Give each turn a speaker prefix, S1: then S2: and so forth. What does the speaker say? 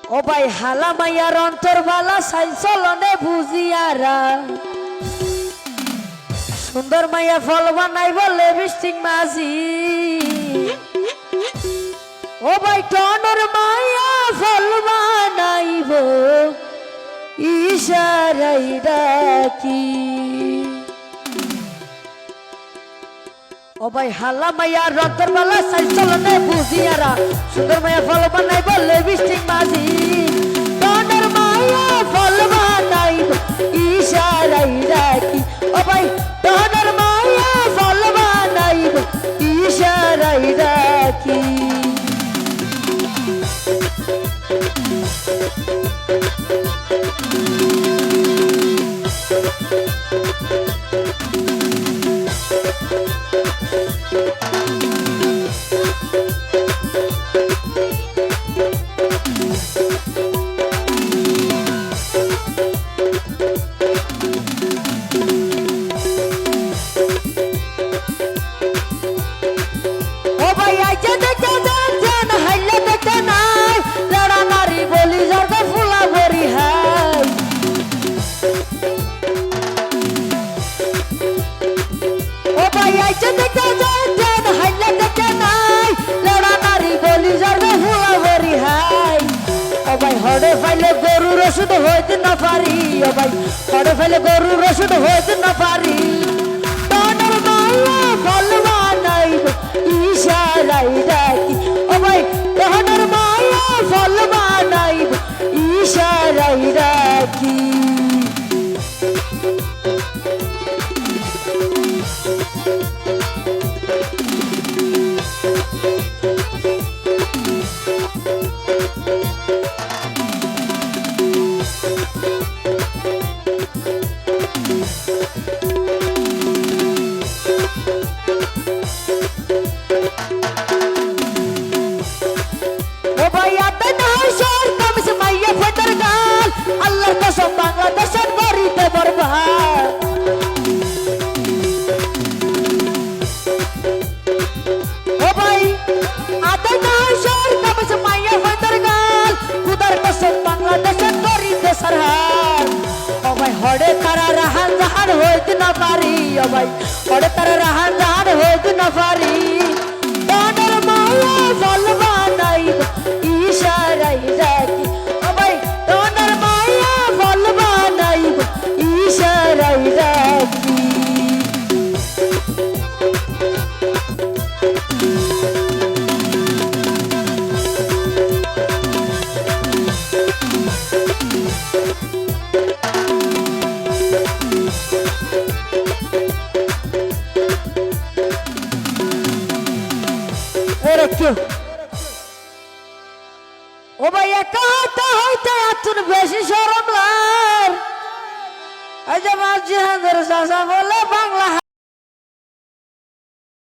S1: ও ভাই হালা মাইয়ার অন্তর বালা সাই চলনে বুঝিয়ারা সুন্দর মাইয়া ফল বানাই বলে বৃষ্টিক মাঝি ও ভাই টনর মাইয়া ফল বানাইব ইশারাই ডাকি ও ভাই হালা মাইয়া রক্তর বালা সাই চলনে বুঝিয়ারা সুন্দর মাইয়া ফল বানাই বলে বৃষ্টিক মাঝি টনর মাইয়া ফল বানাইব ইশারাই ডাকি ও ভাই টনর মাইয়া ফল বানাইব ইশারাই ডাকি হড়ে ফাইলে গরুর ওষুধ হইতে না পারি ও ভাই হড়ে ফাইলে গরুর ওষুধ হইতে না পারি টনর মাইয়া ফল বানাইব ইশারাই ডাকি ও ভাই টনর মাইয়া ফল বানাইব ইশারাই ডাকি বাংলাদেশের বাড়িতে বরবাদ ও ভাই আদে না শহর কামস মাইয়া ফাদার গাল খুদার কসম বাংলাদেশের বাড়িতে সরহার ও ভাই হড়ে তারা রাহান জাহান হইতে না পারি ও ভাই হড়ে তারা রাহান জাহান হইতে না পারি টনর মাইয়া ফল বানাইব ইশারাই ডাকি ও ভাই টনর মাইয়া ফল বানাইব ইশারাই ডাকি ও ভাই একা হইতে হইতে এত বেশি শরম লাগ আজ আমার জিহাদের চাচা বলে বাংলা